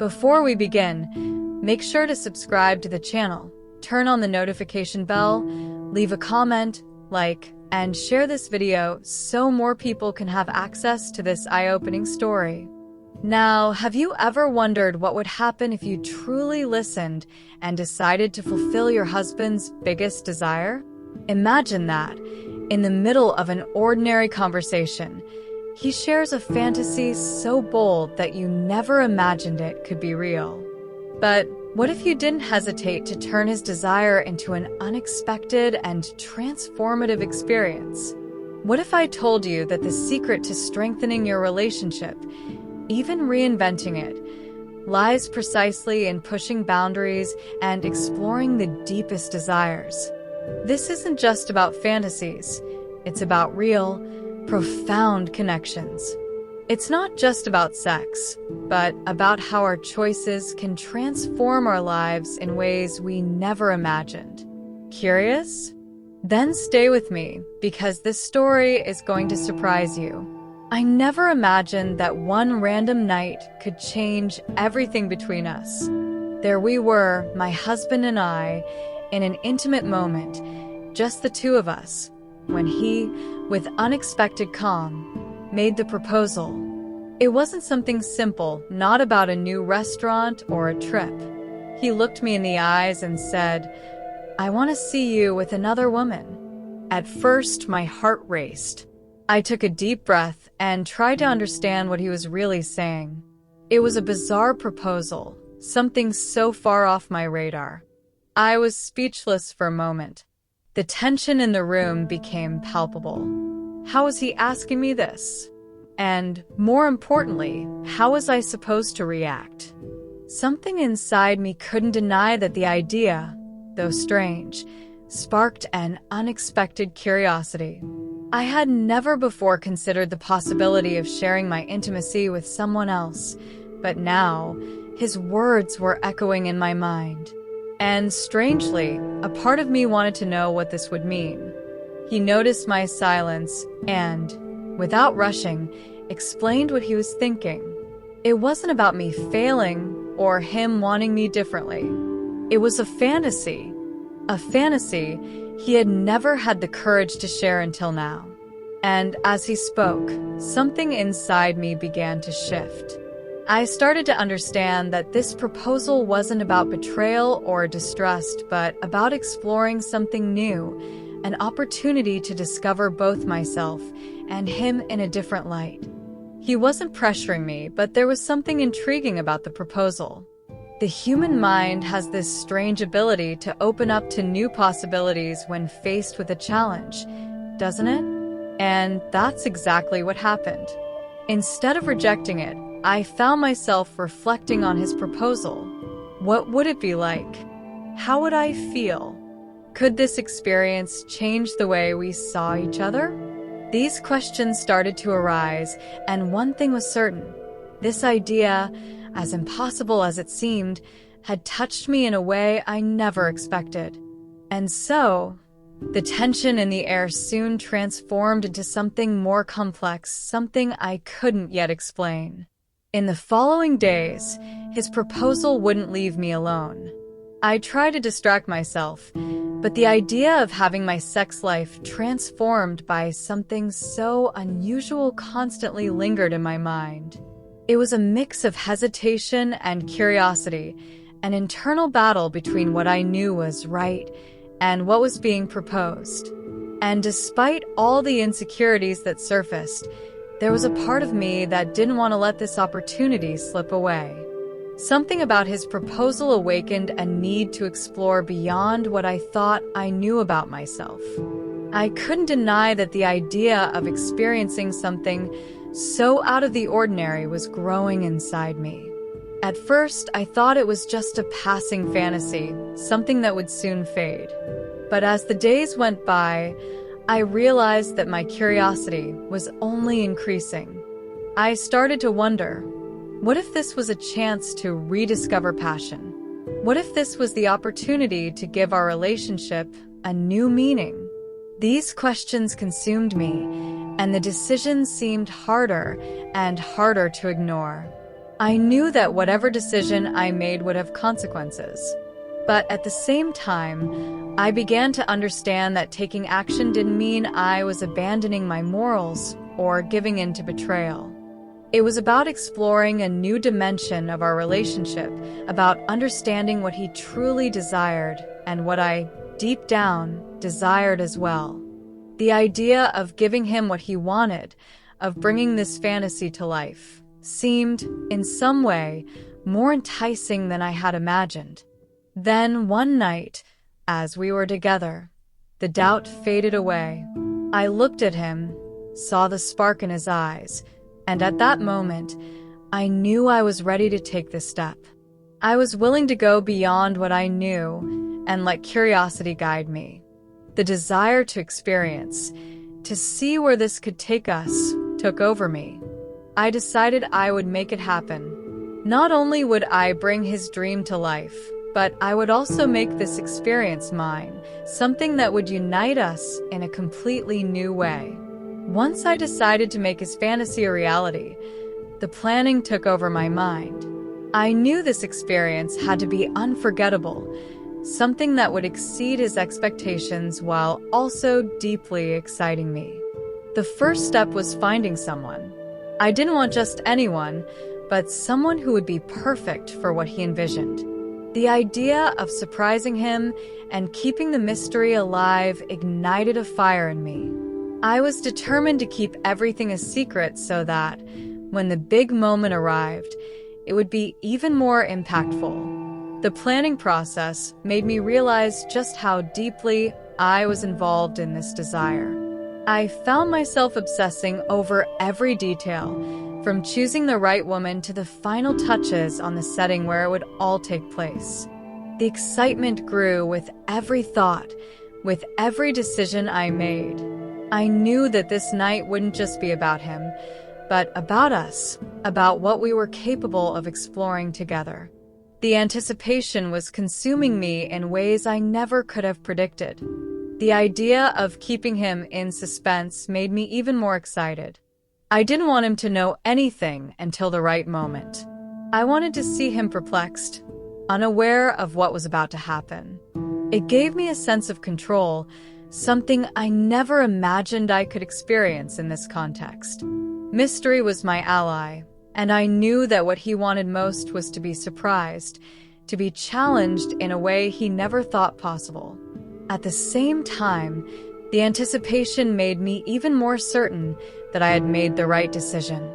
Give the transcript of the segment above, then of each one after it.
Before we begin, make sure to subscribe to the channel, turn on the notification bell, leave a comment, like, and share this video so more people can have access to this eye-opening story. Now, have you ever wondered what would happen if you truly listened and decided to fulfill your husband's biggest desire? Imagine that, in the middle of an ordinary conversation, he shares a fantasy so bold that you never imagined it could be real. But what if you didn't hesitate to turn his desire into an unexpected and transformative experience? What if I told you that the secret to strengthening your relationship, even reinventing it, lies precisely in pushing boundaries and exploring the deepest desires? This isn't just about fantasies. It's about real, profound connections. It's not just about sex, but about how our choices can transform our lives in ways we never imagined. Curious? Then stay with me, because this story is going to surprise you. I never imagined that one random night could change everything between us. There we were, my husband and I, in an intimate moment, just the two of us, when he, with unexpected calm, made the proposal. It wasn't something simple, not about a new restaurant or a trip. He looked me in the eyes and said, "I want to see you with another woman." At first, my heart raced. I took a deep breath and tried to understand what he was really saying. It was a bizarre proposal, something so far off my radar. I was speechless for a moment. The tension in the room became palpable. How was he asking me this? And, more importantly, how was I supposed to react? Something inside me couldn't deny that the idea, though strange, sparked an unexpected curiosity. I had never before considered the possibility of sharing my intimacy with someone else, but now, his words were echoing in my mind. And strangely, a part of me wanted to know what this would mean. He noticed my silence and, without rushing, explained what he was thinking. It wasn't about me failing or him wanting me differently. It was a fantasy he had never had the courage to share until now. And as he spoke, something inside me began to shift. I started to understand that this proposal wasn't about betrayal or distrust, but about exploring something new, an opportunity to discover both myself and him in a different light. He wasn't pressuring me, but there was something intriguing about the proposal. The human mind has this strange ability to open up to new possibilities when faced with a challenge, doesn't it? And that's exactly what happened. Instead of rejecting it, I found myself reflecting on his proposal. What would it be like? How would I feel? Could this experience change the way we saw each other? These questions started to arise, and one thing was certain. This idea, as impossible as it seemed, had touched me in a way I never expected. And so, the tension in the air soon transformed into something more complex, something I couldn't yet explain. In the following days, his proposal wouldn't leave me alone. I tried to distract myself, but the idea of having my sex life transformed by something so unusual constantly lingered in my mind. It was a mix of hesitation and curiosity, an internal battle between what I knew was right and what was being proposed. And despite all the insecurities that surfaced, there was a part of me that didn't want to let this opportunity slip away. Something about his proposal awakened a need to explore beyond what I thought I knew about myself. I couldn't deny that the idea of experiencing something so out of the ordinary was growing inside me. At first, I thought it was just a passing fantasy, something that would soon fade. But as the days went by, I realized that my curiosity was only increasing. I started to wonder, what if this was a chance to rediscover passion? What if this was the opportunity to give our relationship a new meaning? These questions consumed me, and the decision seemed harder and harder to ignore. I knew that whatever decision I made would have consequences. But at the same time, I began to understand that taking action didn't mean I was abandoning my morals or giving in to betrayal. It was about exploring a new dimension of our relationship, about understanding what he truly desired and what I, deep down, desired as well. The idea of giving him what he wanted, of bringing this fantasy to life, seemed, in some way, more enticing than I had imagined. Then, one night, as we were together, the doubt faded away. I looked at him, saw the spark in his eyes, and at that moment, I knew I was ready to take this step. I was willing to go beyond what I knew and let curiosity guide me. The desire to experience, to see where this could take us, took over me. I decided I would make it happen. Not only would I bring his dream to life, but I would also make this experience mine, something that would unite us in a completely new way. Once I decided to make his fantasy a reality, the planning took over my mind. I knew this experience had to be unforgettable, something that would exceed his expectations while also deeply exciting me. The first step was finding someone. I didn't want just anyone, but someone who would be perfect for what he envisioned. The idea of surprising him and keeping the mystery alive ignited a fire in me. I was determined to keep everything a secret so that, when the big moment arrived, it would be even more impactful. The planning process made me realize just how deeply I was involved in this desire. I found myself obsessing over every detail, from choosing the right woman to the final touches on the setting where it would all take place. The excitement grew with every thought, with every decision I made. I knew that this night wouldn't just be about him, but about us, about what we were capable of exploring together. The anticipation was consuming me in ways I never could have predicted. The idea of keeping him in suspense made me even more excited. I didn't want him to know anything until the right moment. I wanted to see him perplexed, unaware of what was about to happen. It gave me a sense of control, something I never imagined I could experience in this context. Mystery was my ally, and I knew that what he wanted most was to be surprised, to be challenged in a way he never thought possible. At the same time, the anticipation made me even more certain that I had made the right decision.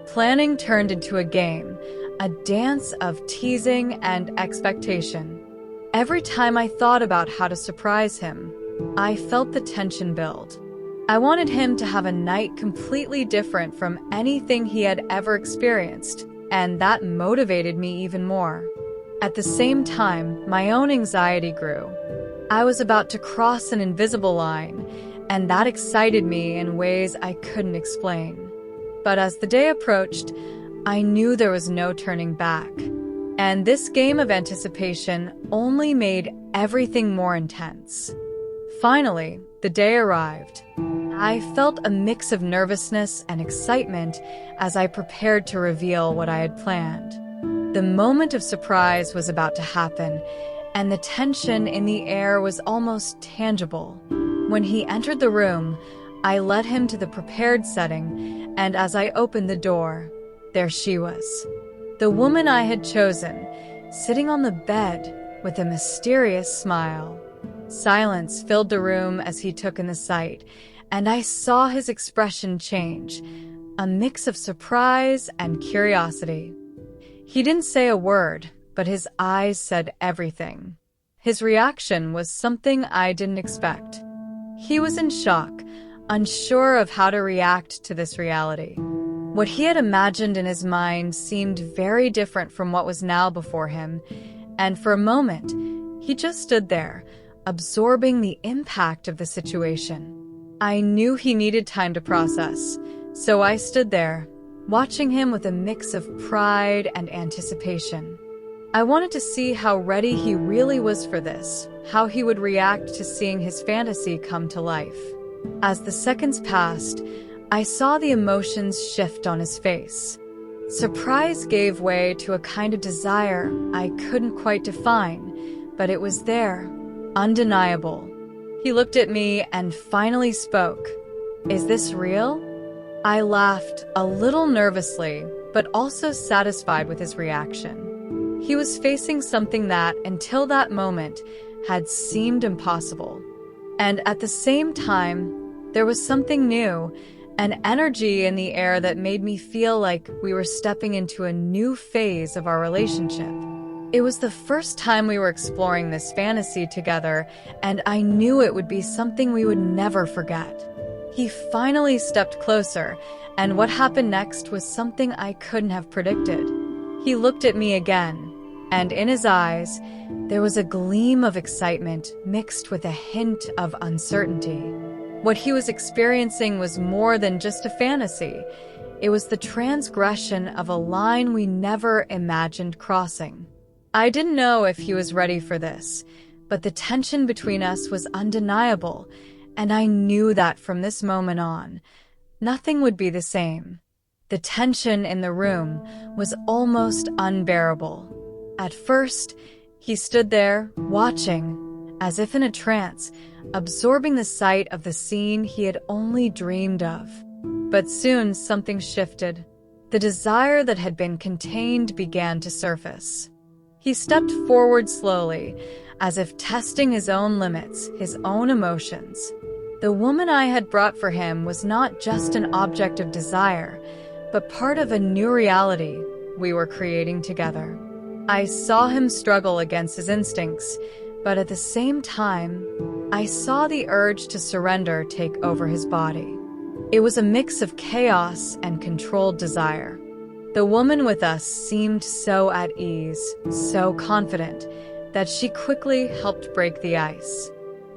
Planning turned into a game, a dance of teasing and expectation. Every time I thought about how to surprise him, I felt the tension build. I wanted him to have a night completely different from anything he had ever experienced, and that motivated me even more. At the same time, my own anxiety grew. I was about to cross an invisible line, and that excited me in ways I couldn't explain. But as the day approached, I knew there was no turning back. And this game of anticipation only made everything more intense. Finally, the day arrived. I felt a mix of nervousness and excitement as I prepared to reveal what I had planned. The moment of surprise was about to happen, and the tension in the air was almost tangible. When he entered the room, I led him to the prepared setting, and as I opened the door, there she was. The woman I had chosen, sitting on the bed with a mysterious smile. Silence filled the room as he took in the sight, and I saw his expression change, a mix of surprise and curiosity. He didn't say a word, but his eyes said everything. His reaction was something I didn't expect. He was in shock, unsure of how to react to this reality. What he had imagined in his mind seemed very different from what was now before him, and for a moment, he just stood there, absorbing the impact of the situation. I knew he needed time to process, so I stood there, watching him with a mix of pride and anticipation. I wanted to see how ready he really was for this, how he would react to seeing his fantasy come to life. As the seconds passed, I saw the emotions shift on his face. Surprise gave way to a kind of desire I couldn't quite define, but it was there, undeniable. He looked at me and finally spoke. "Is this real?" I laughed, a little nervously, but also satisfied with his reaction. He was facing something that, until that moment, had seemed impossible. And at the same time, there was something new, an energy in the air that made me feel like we were stepping into a new phase of our relationship. It was the first time we were exploring this fantasy together, and I knew it would be something we would never forget. He finally stepped closer, and what happened next was something I couldn't have predicted. He looked at me again, and in his eyes, there was a gleam of excitement mixed with a hint of uncertainty. What he was experiencing was more than just a fantasy. It was the transgression of a line we never imagined crossing. I didn't know if he was ready for this, but the tension between us was undeniable, and I knew that from this moment on, nothing would be the same. The tension in the room was almost unbearable. At first, he stood there, watching, as if in a trance, absorbing the sight of the scene he had only dreamed of. But soon something shifted. The desire that had been contained began to surface. He stepped forward slowly, as if testing his own limits, his own emotions. The woman I had brought for him was not just an object of desire, but part of a new reality we were creating together. I saw him struggle against his instincts, but at the same time, I saw the urge to surrender take over his body. It was a mix of chaos and controlled desire. The woman with us seemed so at ease, so confident, that she quickly helped break the ice.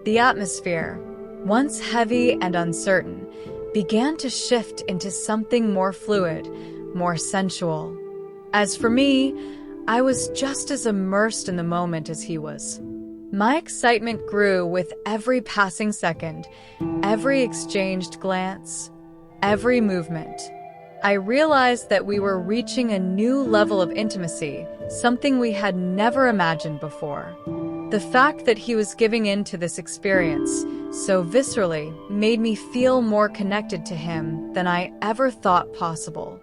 The atmosphere, once heavy and uncertain, began to shift into something more fluid, more sensual. As for me, I was just as immersed in the moment as he was. My excitement grew with every passing second, every exchanged glance, every movement. I realized that we were reaching a new level of intimacy, something we had never imagined before. The fact that he was giving in to this experience so viscerally made me feel more connected to him than I ever thought possible.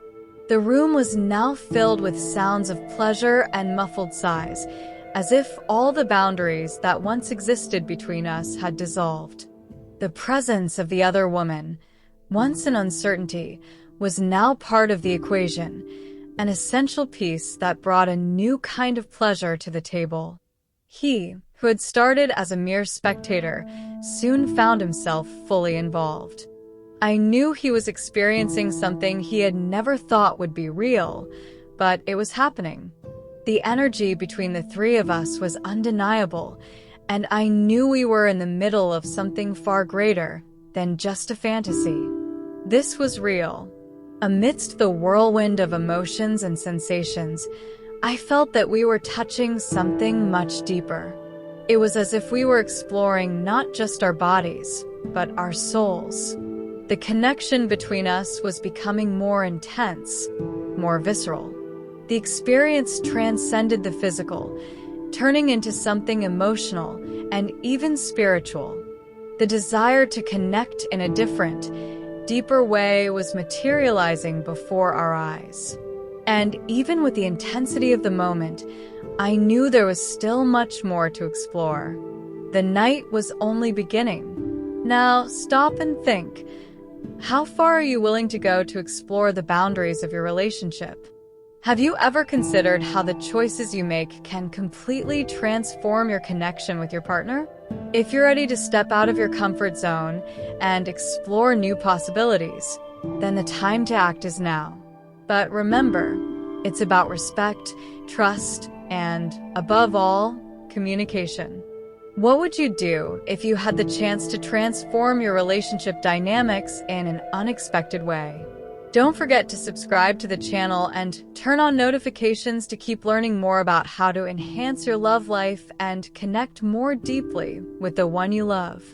The room was now filled with sounds of pleasure and muffled sighs, as if all the boundaries that once existed between us had dissolved. The presence of the other woman, once an uncertainty, was now part of the equation, an essential piece that brought a new kind of pleasure to the table. He, who had started as a mere spectator, soon found himself fully involved. I knew he was experiencing something he had never thought would be real, but it was happening. The energy between the three of us was undeniable, and I knew we were in the middle of something far greater than just a fantasy. This was real. Amidst the whirlwind of emotions and sensations, I felt that we were touching something much deeper. It was as if we were exploring not just our bodies, but our souls. The connection between us was becoming more intense, more visceral. The experience transcended the physical, turning into something emotional and even spiritual. The desire to connect in a different, deeper way was materializing before our eyes. And even with the intensity of the moment, I knew there was still much more to explore. The night was only beginning. Now, stop and think. How far are you willing to go to explore the boundaries of your relationship? Have you ever considered how the choices you make can completely transform your connection with your partner? If you're ready to step out of your comfort zone and explore new possibilities, then the time to act is now. But remember, it's about respect, trust, and, above all, communication. What would you do if you had the chance to transform your relationship dynamics in an unexpected way? Don't forget to subscribe to the channel and turn on notifications to keep learning more about how to enhance your love life and connect more deeply with the one you love.